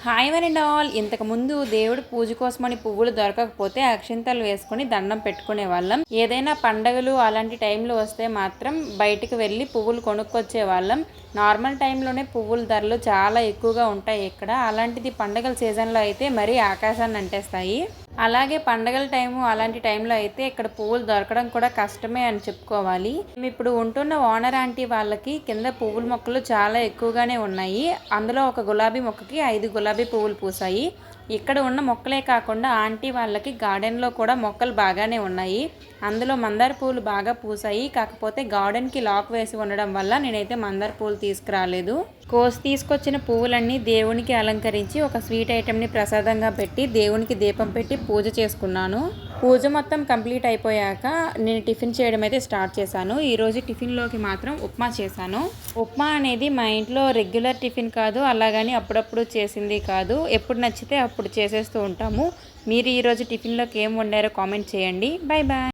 Hi one and all. ఇంతకుముందు దేవుడి పూజ కోసమని పువ్వులు దొరకకపోతే అక్షింతలు వేసుకొని దండం పెట్టుకునే వాళ్ళం. ఏదైనా పండగలు అలాంటి టైంలో వస్తే మాత్రం బయటికి వెళ్ళి పువ్వులు కొనుక్కొచ్చే వాళ్ళం. నార్మల్ టైంలోనే పువ్వుల ధరలు చాలా ఎక్కువగా ఉంటాయి ఇక్కడ. అలాంటిది పండగల సీజన్లో అయితే మరీ ఆకాశాన్ని అంటేస్తాయి. అలాగే పండగల టైము అలాంటి టైంలో అయితే ఇక్కడ పువ్వులు దొరకడం కూడా కష్టమే అని చెప్పుకోవాలి. మేము ఇప్పుడు ఉంటున్న ఓనర్ ఆంటీ వాళ్ళకి కింద పువ్వుల మొక్కలు చాలా ఎక్కువగానే ఉన్నాయి. అందులో ఒక గులాబీ మొక్కకి 5 గులాబీ పువ్వులు పూసాయి. ఇక్కడ ఉన్న మొక్కలే కాకుండా ఆంటీ వాళ్ళకి గార్డెన్లో కూడా మొక్కలు బాగానే ఉన్నాయి. అందులో మందార పూలు బాగా పూసాయి. కాకపోతే గార్డెన్కి లాక్ వేసి ఉండడం వల్ల నేనైతే మందార పూలు తీసుకురాలేదు. కోసి తీసుకొచ్చిన పువ్వులన్నీ దేవునికి అలంకరించి ఒక స్వీట్ ఐటెంని ప్రసాదంగా పెట్టి దేవునికి దీపం పెట్టి పూజ చేసుకున్నాను. పూజ మొత్తం కంప్లీట్ అయిపోయాక నేను టిఫిన్ చేయడం అయితే స్టార్ట్ చేశాను. ఈరోజు టిఫిన్లోకి మాత్రం ఉప్మా చేశాను. ఉప్మా అనేది మా ఇంట్లో రెగ్యులర్ టిఫిన్ కాదు, అలాగని అప్పుడప్పుడు చేసింది కాదు. ఎప్పుడు నచ్చితే అప్పుడు చేసేస్తూ ఉంటాము. మీరు ఈరోజు టిఫిన్లోకి ఏం వండారో కామెంట్ చేయండి. Bye bye.